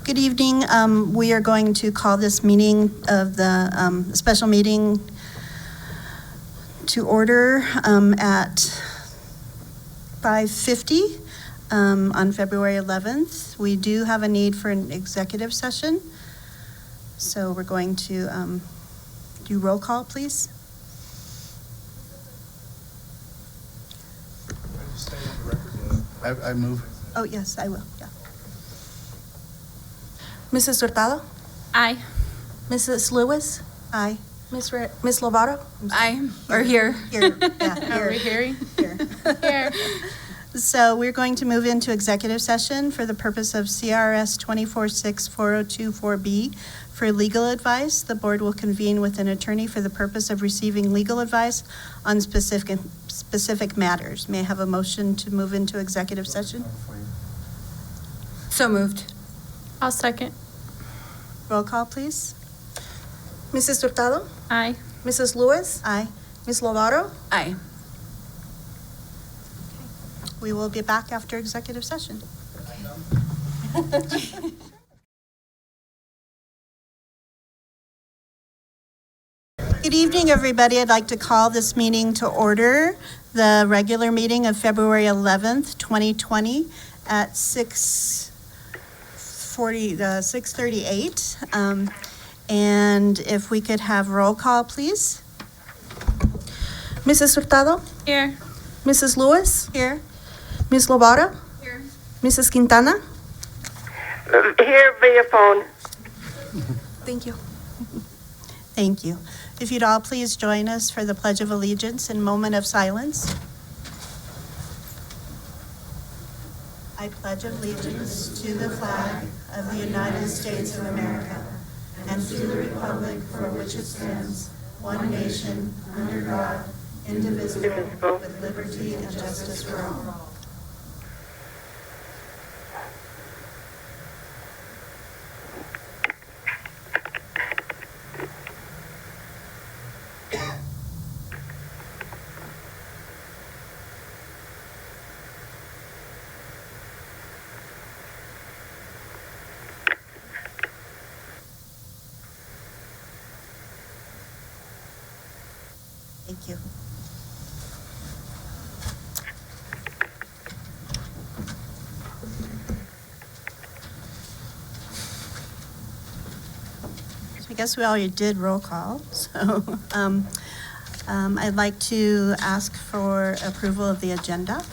Good evening. We are going to call this meeting of the special meeting to order at 5:50 on February 11th. We do have a need for an executive session, so we're going to do roll call, please. I move. Oh, yes, I will, yeah. Mrs. Hurtado? Aye. Mrs. Lewis? Aye. Miss Lovato? Aye. Or here. Here, yeah, Are we hearing? here. Here. So we're going to move into executive session for the purpose of CRS 246402-4B for legal advice. The board will convene with an attorney for the purpose of receiving legal advice on specific matters. May I have a motion to move into executive session? So moved. I'll second. Roll call, please. Mrs. Hurtado? Aye. Mrs. Lewis? Aye. Miss Lovato? Aye. We will be back after executive session. Good evening, everybody. I'd like to call this meeting to order, the regular meeting of February 11th, 2020 at 6:38. And if we could have roll call, please. Mrs. Hurtado? Here. Mrs. Lewis? Here. Miss Lovato? Here. Mrs. Quintana? Here via phone. Thank you. Thank you. If you'd all please join us for the Pledge of Allegiance and moment of silence. I pledge allegiance to the flag of the United States of America and to the republic for which it stands, one nation, under God, indivisible, with liberty and justice for all. Thank you. So I guess we already did roll call, so I'd like to ask for approval of the agenda.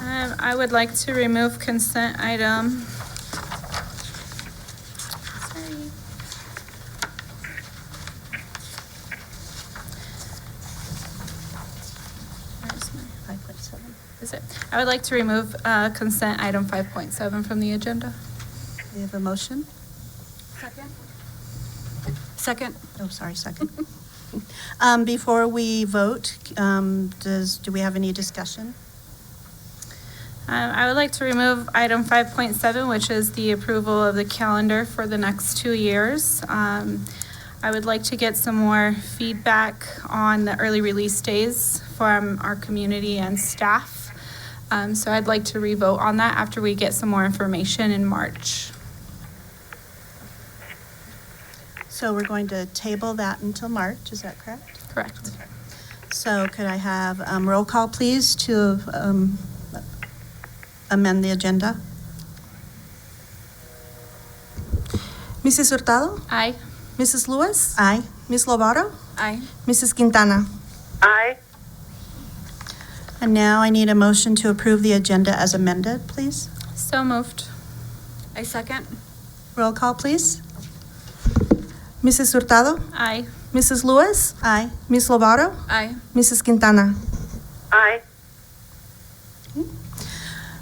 I would like to remove consent item. Sorry. Where's my 5.7. Is it? I would like to remove consent item 5.7 from the agenda. We have a motion? Second. Second. Oh, sorry, second. Before we vote, do we have any discussion? I would like to remove item 5.7, which is the approval of the calendar for the next 2 years. I would like to get some more feedback on the early release days from our community and staff. So I'd like to revote on that after we get some more information in March. So we're going to table that until March, is that correct? Correct. So could I have roll call, please, to amend the agenda? Mrs. Hurtado? Aye. Mrs. Lewis? Aye. Miss Lovato? Aye. Mrs. Quintana? Aye. And now I need a motion to approve the agenda as amended, please. So moved. I second. Roll call, please. Mrs. Hurtado? Aye. Mrs. Lewis? Aye. Miss Lovato? Aye. Mrs. Quintana? Aye.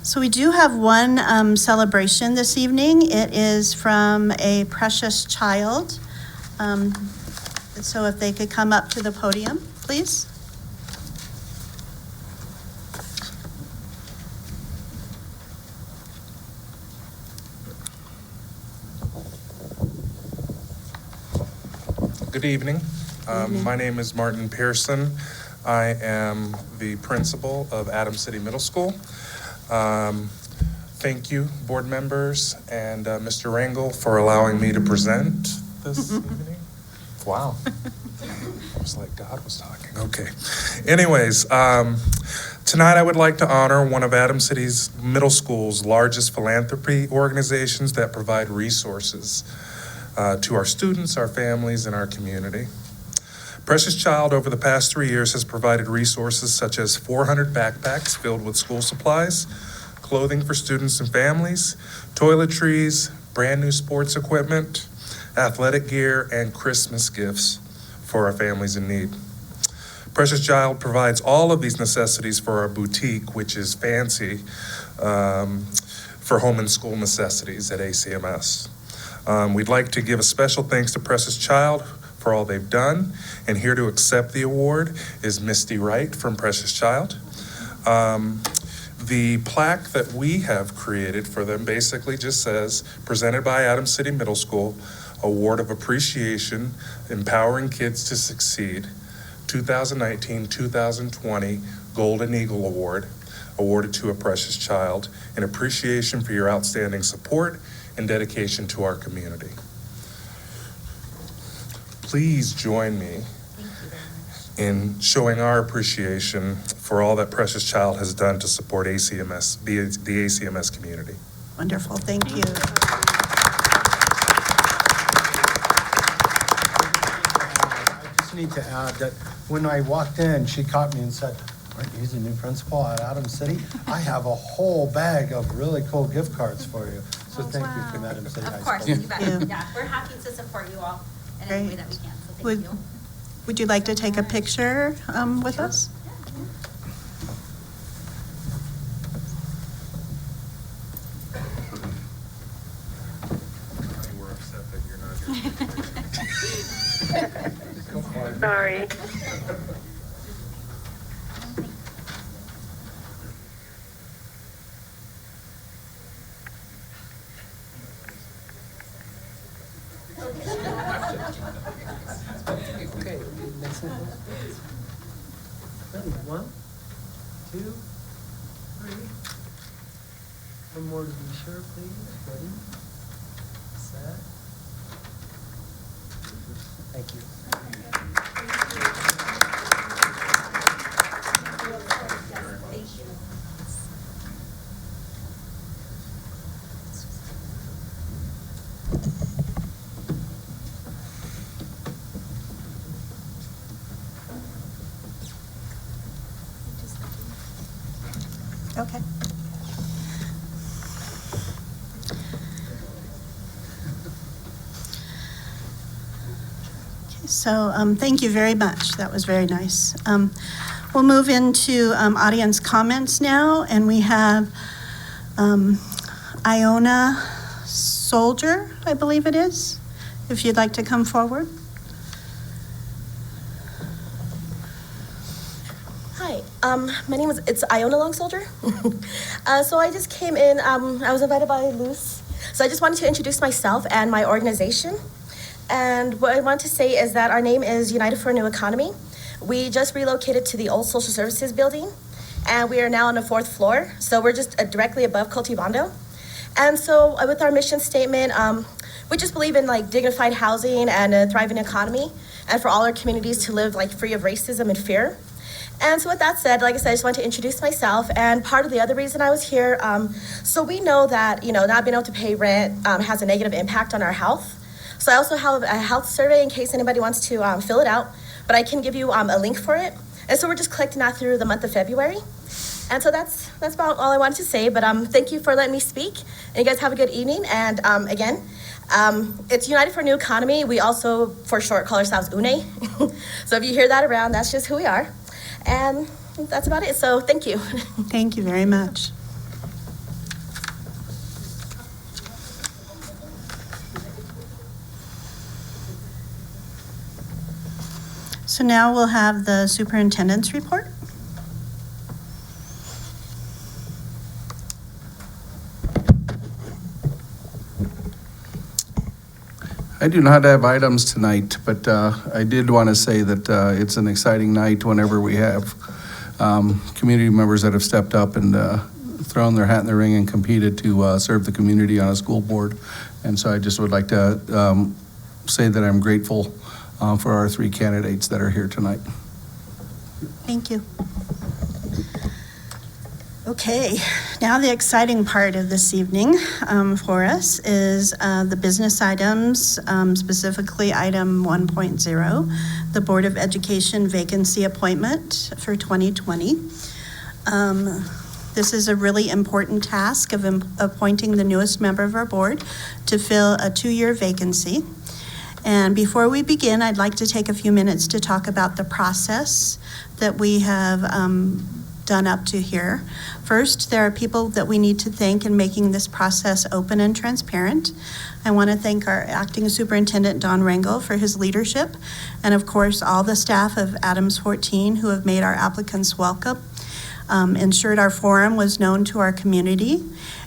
So we do have one celebration this evening. It is from a precious child. So if they could come up to the podium, please. Good evening. My name is Martin Pearson. I am the principal of Adams City Middle School. Thank you, board members, and Mr. Rangel for allowing me to present this evening. Wow. I was like, God was talking. Okay. Anyways, tonight I would like to honor one of Adams City's middle school's largest philanthropy organizations that provide resources to our students, our families, and our community. Precious Child over the past 3 years has provided resources such as 400 backpacks filled with school supplies, clothing for students and families, toiletries, brand new sports equipment, athletic gear, and Christmas gifts for our families in need. Precious Child provides all of these necessities for our boutique, which is fancy, for home and school necessities at ACMS. We'd like to give a special thanks to Precious Child for all they've done, and here to accept the award is Misty Wright from Precious Child. The plaque that we have created for them basically just says, presented by Adams City Middle School, Award of Appreciation, Empowering Kids to Succeed, 2019-2020 Golden Eagle Award, awarded to a Precious Child, in appreciation for your outstanding support and dedication to our community. Please join me in showing our appreciation for all that Precious Child has done to support ACMS, the ACMS community. Wonderful, thank you. I just need to add that when I walked in, she caught me and said, "Aren't you the new principal at Adams City? I have a whole bag of really cool gift cards for you." So thank you from Adams City High Of course, School. you bet. Yeah. Yeah, we're happy to support you all in any way Great. that we can, so Would- thank you. Would you like to take a picture with us? We're upset that you're not here. Sorry. Okay, next one. Ready, 1, 2, 3. One more to be sure, please. Ready, set. Thank you. Okay. So thank you very much. That was very nice. We'll move into audience comments now, and we have Iona Soldier, I believe it is, if you'd like to come forward. Hi, my name is, it's Iona Long Soldier. So I just came in, I was invited by Luz. So I just wanted to introduce myself and my organization. And what I want to say is that our name is United for a New Economy. We just relocated to the old social services building, and we are now on the 4th floor. So we're just directly above Cultivando. And so with our mission statement, we just believe in like dignified housing and a thriving economy, and for all our communities to live like free of racism and fear. And so with that said, like I said, I just want to introduce myself. And part of the other reason I was here, so we know that, not being able to pay rent has a negative impact on our health. So I also have a health survey in case anybody wants to fill it out, but I can give you a link for it. And so we're just collecting that through the month of February. And so that's about all I wanted to say, but thank you for letting me speak. And you guys have a good evening. And again, it's United for a New Economy. We also, for short, call ourselves UNE. So if you hear that around, that's just who we are. And that's about it. So thank you. Thank you very much. So now we'll have the superintendent's report. I do not have items tonight, but I did want to say that it's an exciting night whenever we have community members that have stepped up and thrown their hat in the ring and competed to serve the community on a school board. And so I just would like to say that I'm grateful for our 3 candidates that are here tonight. Thank you. Okay, now the exciting part of this evening for us is the business items, specifically item 1.0, the Board of Education vacancy appointment for 2020. This is a really important task of appointing the newest member of our board to fill a 2-year vacancy. And before we begin, I'd like to take a few minutes to talk about the process that we have done up to here. First, there are people that we need to thank in making this process open and transparent. I want to thank our acting superintendent, Don Rangel, for his leadership, and of course, all the staff of Adams 14 who have made our applicants welcome, ensured our forum was known to our community,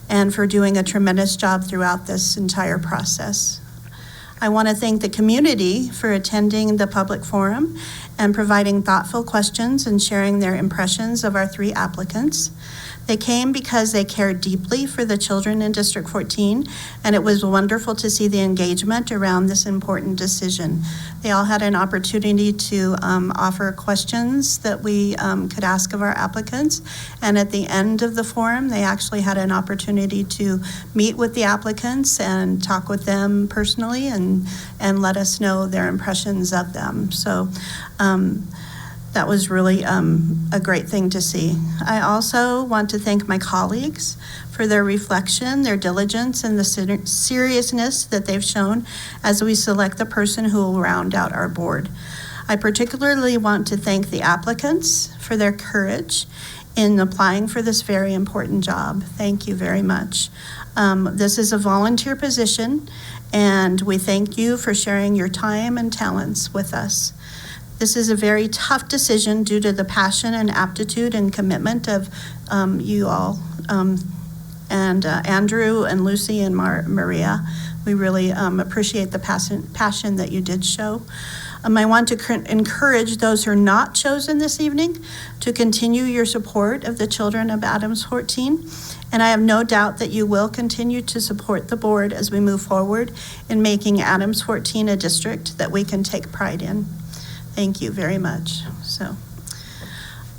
and for doing a tremendous job throughout this entire process. I want to thank the community for attending the public forum and providing thoughtful questions and sharing their impressions of our 3 applicants. They came because they cared deeply for the children in District 14, and it was wonderful to see the engagement around this important decision. They all had an opportunity to offer questions that we could ask of our applicants, and at the end of the forum, they actually had an opportunity to meet with the applicants and talk with them personally and let us know their impressions of them. So that was really a great thing to see. I also want to thank my colleagues for their reflection, their diligence, and the seriousness that they've shown as we select the person who will round out our board. I particularly want to thank the applicants for their courage in applying for this very important job. Thank you very much. This is a volunteer position, and we thank you for sharing your time and talents with us. This is a very tough decision due to the passion and aptitude and commitment of you all. And Andrew and Lucy and Maria, we really appreciate the passion that you did show. I want to encourage those who are not chosen this evening to continue your support of the children of Adams 14. And I have no doubt that you will continue to support the board as we move forward in making Adams 14 a district that we can take pride in. Thank you very much. So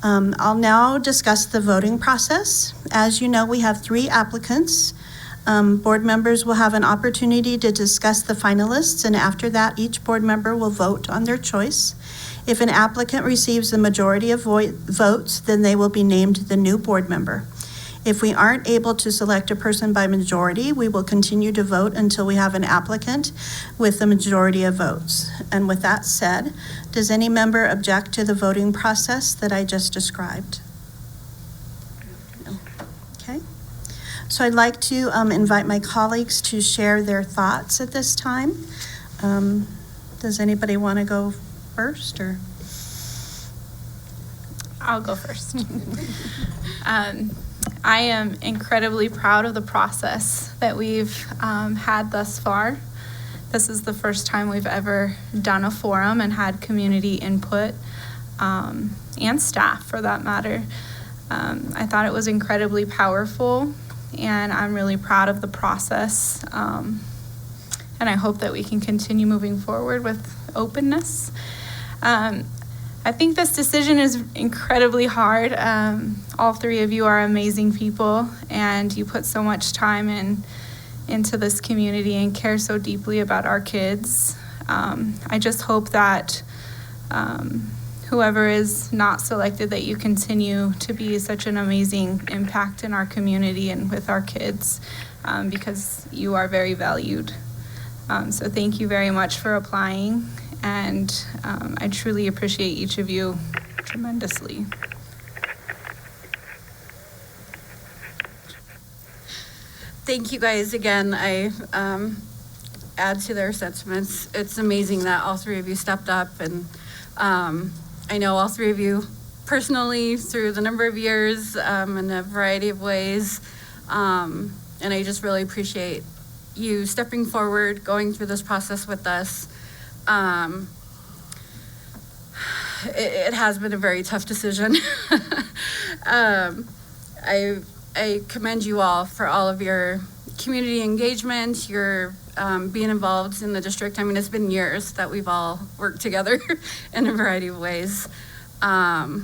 I'll now discuss the voting process. As you know, we have 3 applicants. Board members will have an opportunity to discuss the finalists, and after that, each board member will vote on their choice. If an applicant receives the majority of votes, then they will be named the new board member. If we aren't able to select a person by majority, we will continue to vote until we have an applicant with the majority of votes. And with that said, does any member object to the voting process that I just described? No. Okay. So I'd like to invite my colleagues to share their thoughts at this time. Does anybody want to go first, or? I'll go first. I am incredibly proud of the process that we've had thus far. This is the first time we've ever done a forum and had community input, and staff for that matter. I thought it was incredibly powerful, and I'm really proud of the process. And I hope that we can continue moving forward with openness. I think this decision is incredibly hard. All 3 of you are amazing people, and you put so much time into this community and care so deeply about our kids. I just hope that whoever is not selected, that you continue to be such an amazing impact in our community and with our kids, because you are very valued. So thank you very much for applying. And I truly appreciate each of you tremendously. Thank you guys again. I add to their sentiments. It's amazing that all 3 of you stepped up, and I know all 3 of you personally through the number of years in a variety of ways, and I just really appreciate you stepping forward, going through this process with us. It has been a very tough decision. I I commend you all for all of your community engagement, your being involved in the district. I mean, it's been years that we've all worked together in a variety of ways. I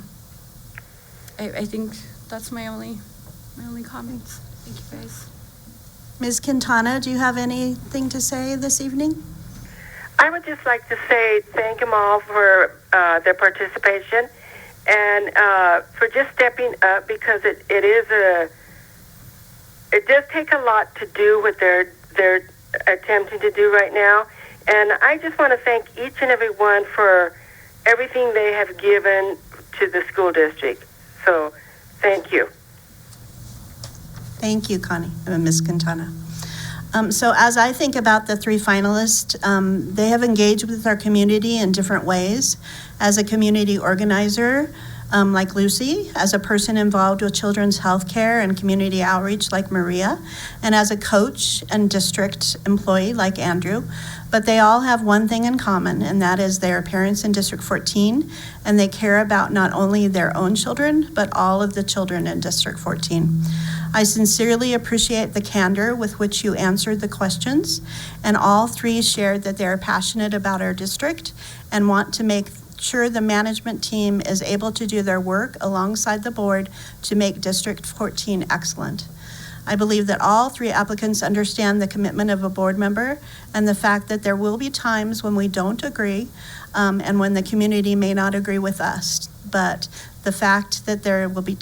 think that's my only comments. Thank you, guys. Ms. Quintana, do you have anything to say this evening? I would just like to say thank them all for their participation and for just stepping up, because it does take a lot to do what they're attempting to do right now. And I just want to thank each and every one for everything they have given to the school district. So thank you. Thank you, Ms. Quintana. So as I think about the three finalists, they have engaged with our community in different ways. As a community organizer, like Lucy, as a person involved with children's health care and community outreach like Maria, and as a coach and district employee like Andrew. But they all have one thing in common, and that is they are parents in District 14, and they care about not only their own children, but all of the children in District 14. I sincerely appreciate the candor with which you answered the questions, and all three shared that they are passionate about our district and want to make sure the management team is able to do their work alongside the board to make District 14 excellent. I believe that all three applicants understand the commitment of a board member and the fact that there will be times when we don't agree and when the community may not agree with us. But the fact that there will be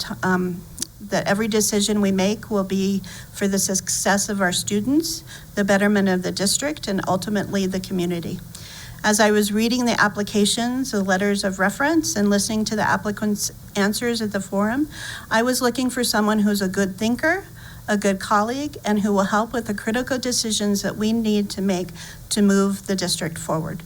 that every decision we make will be for the success of our students, the betterment of the district, and ultimately the community. As I was reading the applications, the letters of reference, and listening to the applicants' answers at the forum, I was looking for someone who's a good thinker, a good colleague, and who will help with the critical decisions that we need to make to move the district forward.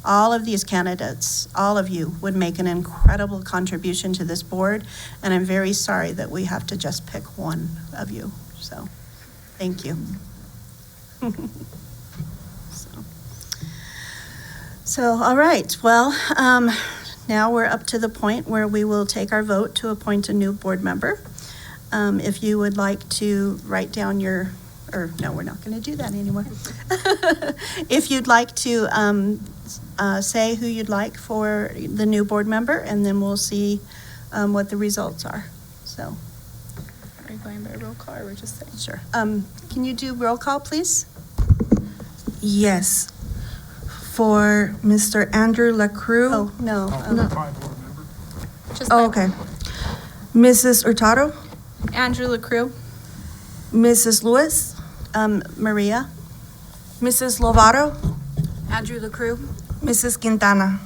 All of these candidates, all of you, would make an incredible contribution to this board, and I'm very sorry that we have to just pick one of you. So, thank you. So, all right. Well, now we're up to the point where we will take our vote to appoint a new board member. If you would like to write down your, or no, we're not going to do that anymore. If you'd like to say who you'd like for the new board member, and then we'll see what the results are. So, Are you going by roll call or we're just saying? sure. Can you do roll call, please? Yes. For Mr. Andrew LaCrue. Oh, no. Just Oh, by- okay. Mrs. Hurtado, Andrew LaCrue. Mrs. Lewis, Maria. Mrs. Lovato, Andrew LaCrue. Mrs. Quintana.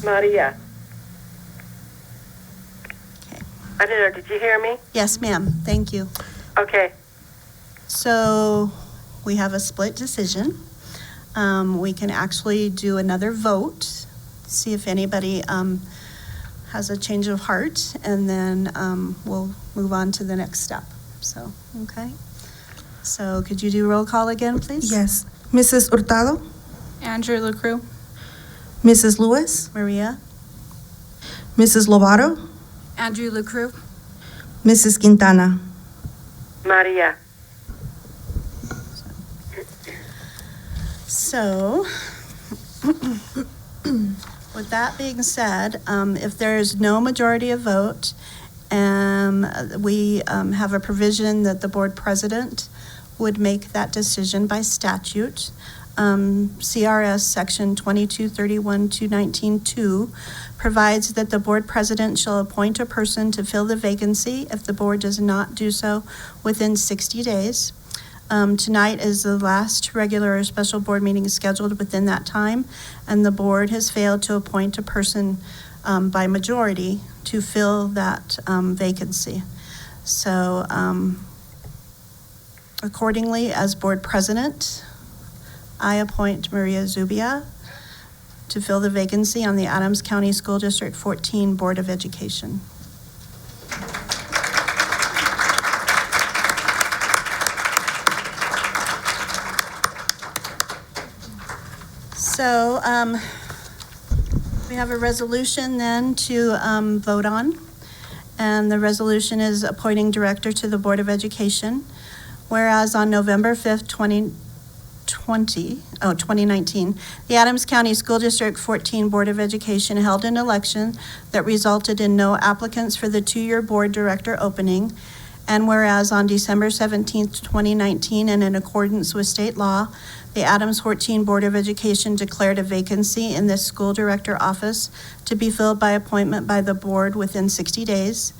Maria. Okay. I don't know, did you hear me? Yes, ma'am. Thank you. Okay. So we have a split decision. We can actually do another vote, see if anybody has a change of heart, and then we'll move on to the next step. So, okay. So could you do roll call again, please? Yes. Mrs. Hurtado, Andrew LaCrue. Mrs. Lewis, Maria, Mrs. Lovato, Andrew LaCrue. Mrs. Quintana. Maria. so with that being said, if there is no majority of vote, we have a provision that the board president would make that decision by statute. CRS section 2231-219-2 provides that the board president shall appoint a person to fill the vacancy if the board does not do so within 60 days. Tonight is the last regular or special board meeting scheduled within that time, and the board has failed to appoint a person by majority to fill that vacancy. So accordingly, as board president, I appoint Maria Zubia to fill the vacancy on the Adams County School District 14 Board of Education. So we have a resolution then to vote on. And the resolution is appointing director to the Board of Education. Whereas on November 5th, 2019, the Adams County School District 14 Board of Education held an election that resulted in no applicants for the two-year board director opening. And whereas on December 17th, 2019, and in accordance with state law, the Adams 14 Board of Education declared a vacancy in this school director office to be filled by appointment by the board within 60 days.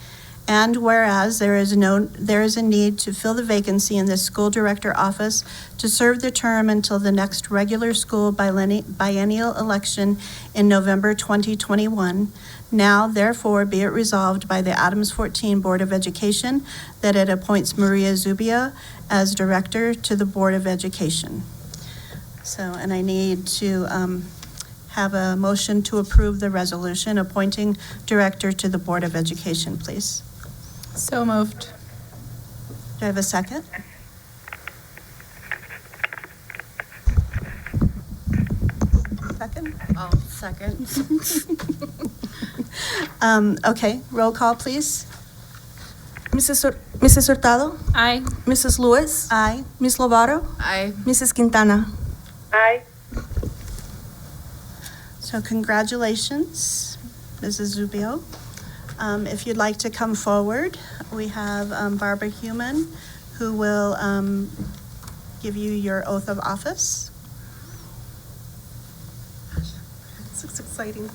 And whereas there is a need to fill the vacancy in this school director office to serve the term until the next regular school biennial election in November 2021, now therefore be it resolved by the Adams 14 Board of Education that it appoints Maria Zubia as director to the Board of Education. So, and I need to have a motion to approve the resolution appointing director to the Board of Education, please. So moved. Do I have a second? Second? I'll second. Okay, roll call, please. Mrs. Hurtado? Aye. Mrs. Lewis? Aye. Ms. Lovato? Aye. Mrs. Quintana? Aye. So congratulations, Mrs. Zubio. If you'd like to come forward, we have Barbara Human, who will give you your oath of office. This is exciting.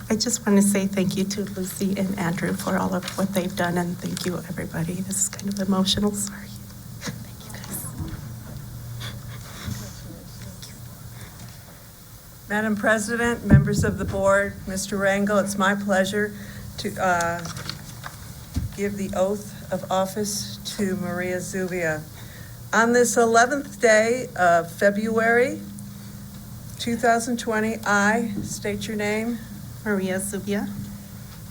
I just want to say thank you to Lucy and Andrew for all of what they've done, and thank you, everybody. This is kind of emotional. Sorry. Thank you, guys. Madam President, members of the board, Mr. Rangel, it's my pleasure to give the oath of office to Maria Zubia. On this 11th day of February 2020, I state your name. Maria Zubia.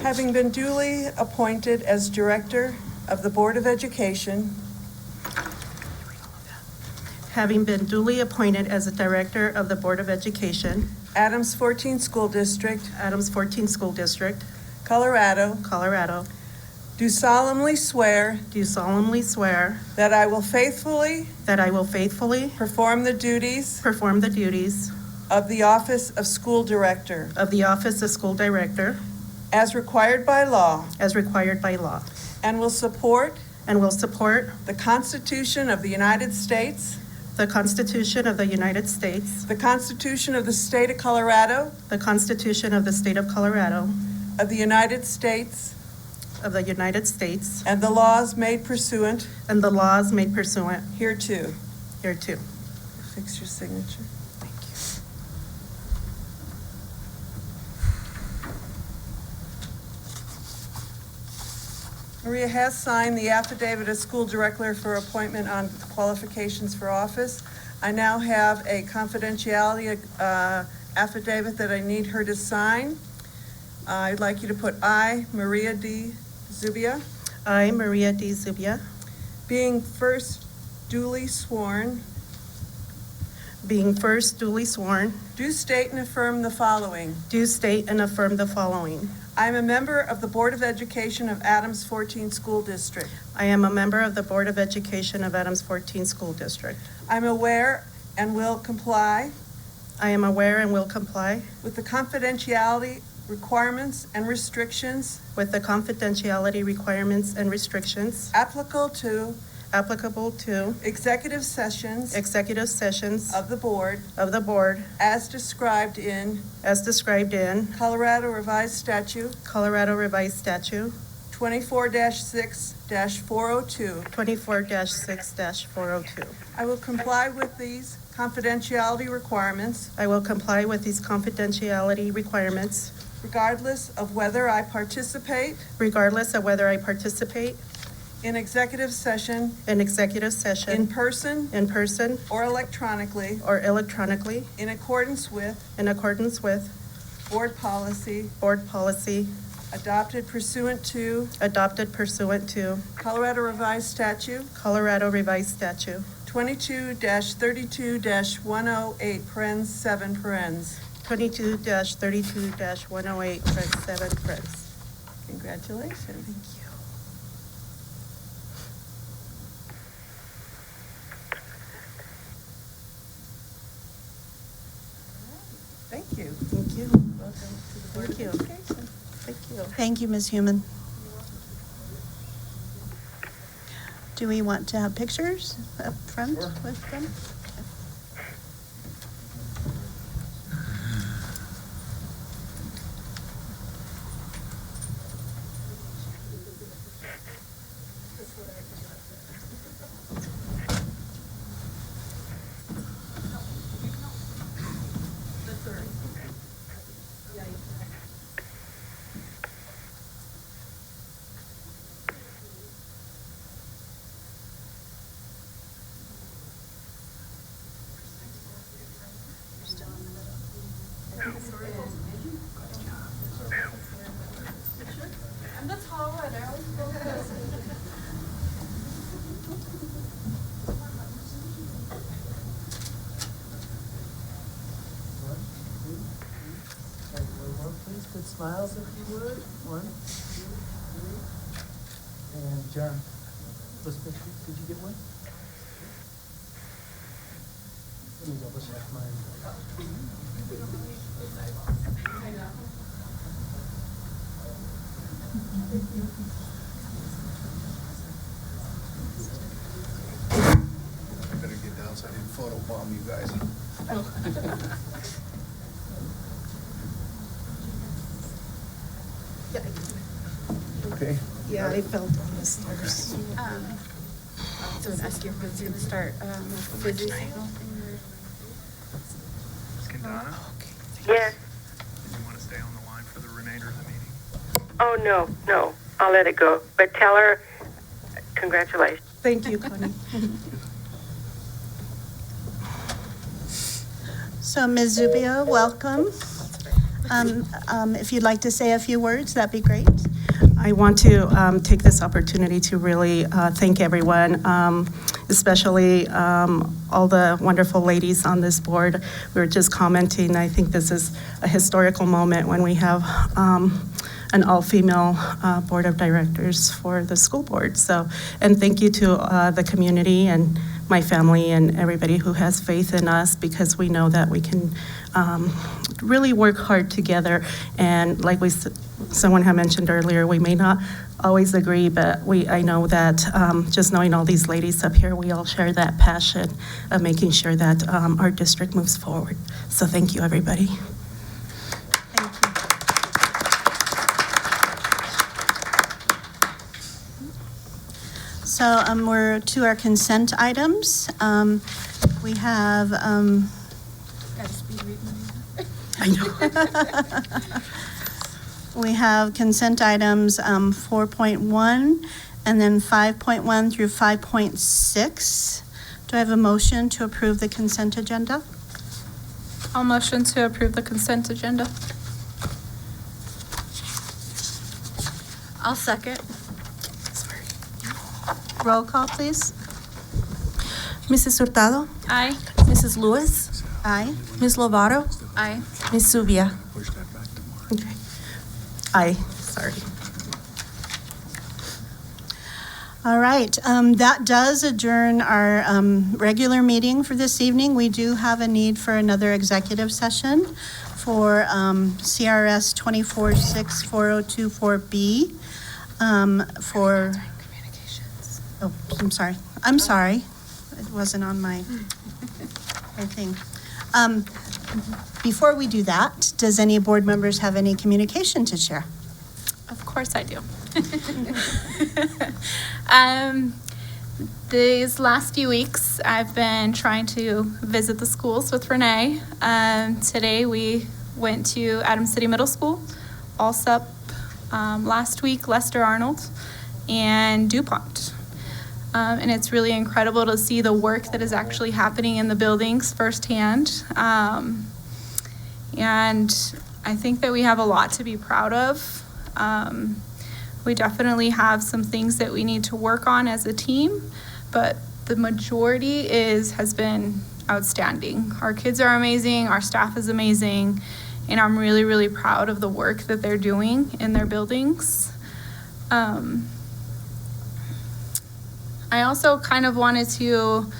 Having been duly appointed as Director of the Board of Education, Having been duly appointed as a Director of the Board of Education, Adams 14 School District, Adams 14 School District, Colorado, Colorado, do solemnly swear do solemnly swear that I will faithfully that I will faithfully perform the duties perform the duties of the Office of School Director of the Office of School Director as required by law, as required by law, and will support and will support the Constitution of the United States, the Constitution of the United States, the Constitution of the State of Colorado, the Constitution of the State of Colorado, of the United States, of the United States, and the laws made pursuant and the laws made pursuant hereto. hereto. Fix your signature. Maria has signed the affidavit as school director for appointment on qualifications for office. I now have a confidentiality affidavit that I need her to sign. I'd like you to put I, Maria D. Zubia, I, Maria D. Zubia, being first duly sworn, being first duly sworn, do state and affirm the following. do state and affirm the following. I am a member of the Board of Education of Adams 14 School District. I am a member of the Board of Education of Adams 14 School District. I'm aware and will comply I am aware and will comply with the confidentiality requirements and restrictions with the confidentiality requirements and restrictions applicable to executive sessions executive sessions of the board of the board as described in Colorado Revised Statute Colorado Revised Statute 24-6-402. 24-6-402. I will comply with these confidentiality requirements I will comply with these confidentiality requirements regardless of whether I participate regardless of whether I participate in executive session in executive in session person in person or electronically or electronically in accordance with board policy adopted pursuant to Colorado Revised Statute Colorado Revised Statute 22-32-108, parens 7 parens. 22-32-108, 7 parens. Congratulations. Thank you. Thank you. Thank you. Welcome to the Board of Thank you. Education. Thank you. Thank you, Ms. Human. Do we want to have pictures up front with them? Please, good smiles if you would. 1, 2, 3. And John, Elizabeth, did you get one? Let me double check mine. I better get down so I didn't photobomb you guys. Okay. Yeah, I felt on the stairs. So I'd ask you if it's gonna start, busy. Quintana, Yes. do you want to stay on the line for the remainder of the meeting? Oh, no. I'll let it go. But tell her, congratulations. Thank you, Connie. So, Ms. Zubia, welcome. If you'd like to say a few words, that'd be great. I want to take this opportunity to really thank everyone, especially all the wonderful ladies on this board. We were just commenting, I think this is a historical moment when we have an all-female board of directors for the school board. So, and thank you to the community and my family and everybody who has faith in us, because we know that we can really work hard together. And like someone had mentioned earlier, we may not always agree, but I know that just knowing all these ladies up here, we all share that passion of making sure that our district moves forward. So thank you, everybody. Thank you. So we're to our consent items. We have, Got a speed reading. I know. we have consent items 4.1 and then 5.1 through 5.6. Do I have a motion to approve the consent agenda? I'll motion to approve the consent agenda. I'll second. Roll call, please. Mrs. Hurtado, Aye. Mrs. Lewis, Aye. Ms. Lovato, Aye. Ms. Zubia. Push that back tomorrow. Okay. Aye, sorry. All right, that does adjourn our regular meeting for this evening. We do have a need for another executive session for CRS 246402-4B for, oh, I'm sorry. It wasn't on my thing. Before we do that, does any board members have any communication to share? Of course I do. These last few weeks, I've been trying to visit the schools with Renee. Today, we went to Adams City Middle School, Allsup, last week, Lester Arnold, and DuPont. And it's really incredible to see the work that is actually happening in the buildings firsthand. And I think that we have a lot to be proud of. We definitely have some things that we need to work on as a team, but the majority has been outstanding. Our kids are amazing, our staff is amazing, and I'm really, really proud of the work that they're doing in their buildings. I also kind of wanted to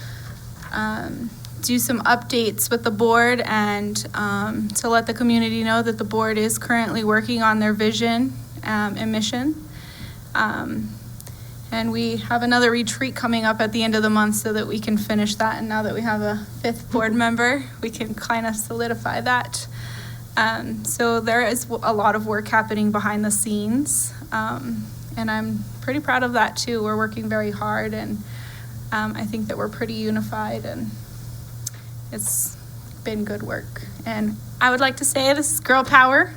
do some updates with the board and to let the community know that the board is currently working on their vision and mission. And we have another retreat coming up at the end of the month so that we can finish that. And now that we have a 5th board member, we can kind of solidify that. So there is a lot of work happening behind the scenes. And I'm pretty proud of that too. We're working very hard, and I think that we're pretty unified, and it's been good work. And I would like to say this is girl power.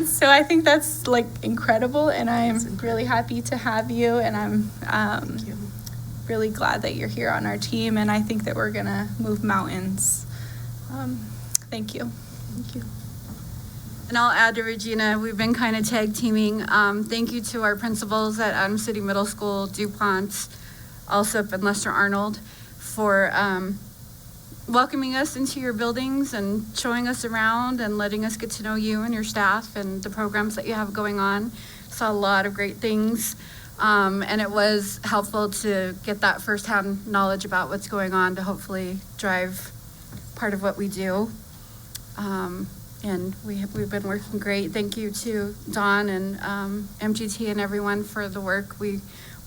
So I think that's like incredible, and I'm really happy to have you, and I'm really glad that you're here on our team, and I think that we're gonna move mountains. Thank you. Thank you. And I'll add to Regina, we've been kind of tag teaming. Thank you to our principals at Adams City Middle School, DuPont, Alsop, and Lester Arnold for welcoming us into your buildings and showing us around and letting us get to know you and your staff and the programs that you have going on. Saw a lot of great things. And it was helpful to get that firsthand knowledge about what's going on to hopefully drive part of what we do. And we've been working great. Thank you to Dawn and MGT and everyone for the work. We're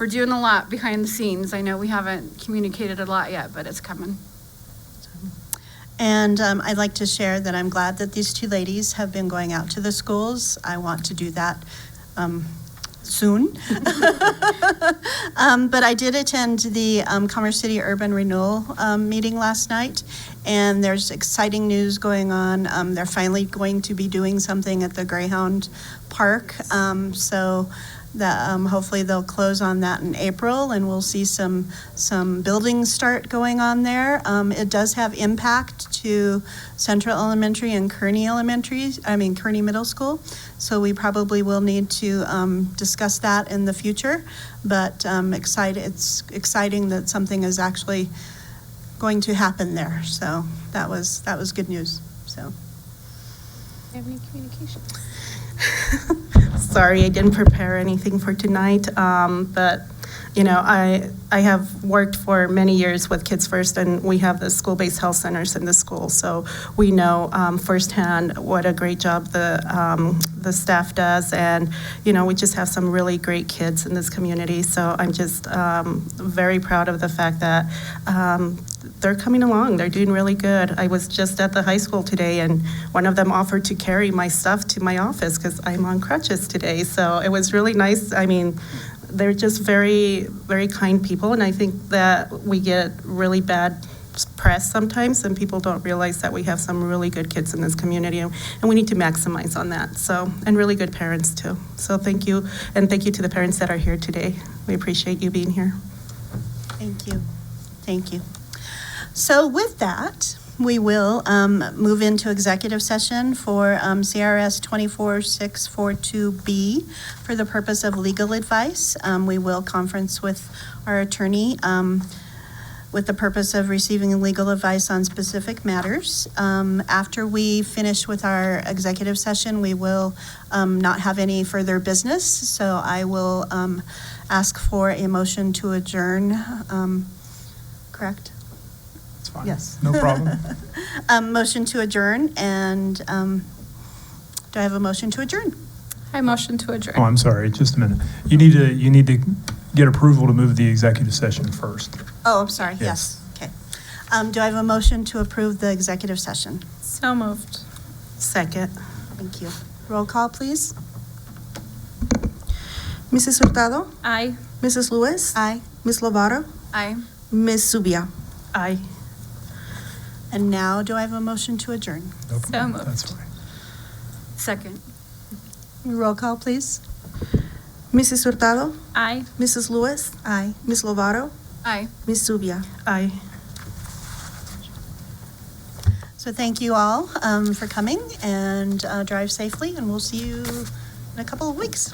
doing a lot behind the scenes. I know we haven't communicated a lot yet, but it's coming. And I'd like to share that I'm glad that these two ladies have been going out to the schools. I want to do that soon. But I did attend the Commerce City Urban Renewal meeting last night, and there's exciting news going on. They're finally going to be doing something at the Greyhound Park, so that hopefully they'll close on that in April, and we'll see some buildings start going on there. It does have impact to Central Elementary and Kearney Middle School, so we probably will need to discuss that in the future. But it's exciting that something is actually going to happen there. So that was good news. So. Do you have any communication? Sorry, I didn't prepare anything for tonight, but I have worked for many years with Kids First, and we have the school-based health centers in the school, so we know firsthand what a great job the staff does, and we just have some really great kids in this community. So I'm just very proud of the fact that they're coming along. They're doing really good. I was just at the high school today, and one of them offered to carry my stuff to my office because I'm on crutches today. So it was really nice. I mean, they're just very, very kind people, and I think that we get really bad press sometimes, and people don't realize that we have some really good kids in this community, and we need to maximize on that. So, and really good parents too. So thank you, and thank you to the parents that are here today. We appreciate you being here. Thank you. Thank you. So with that, we will move into executive session for CRS 24642B for the purpose of legal advice. We will conference with our attorney with the purpose of receiving legal advice on specific matters. After we finish with our executive session, we will not have any further business. So I will ask for a motion to adjourn. Correct? Fine. Yes. No problem. Motion to adjourn, and do I have a motion to adjourn? I motion to adjourn. Oh, I'm sorry, just a minute. You need to get approval to move the executive session first. Oh, I'm sorry, yes. Okay. Do I have a motion to approve the executive session? So moved. Second. Thank you. Roll call, please. Mrs. Hurtado? Aye. Mrs. Lewis? Aye. Ms. Lovato? Aye. Ms. Zubia? Aye. And now, do I have a motion to adjourn? No So problem. moved. That's fine. Second. Roll call, please. Mrs. Hurtado? Aye. Mrs. Lewis? Aye. Ms. Lovato? Aye. Ms. Zubia? Aye. So thank you all for coming, and drive safely, and we'll see you in a couple of weeks.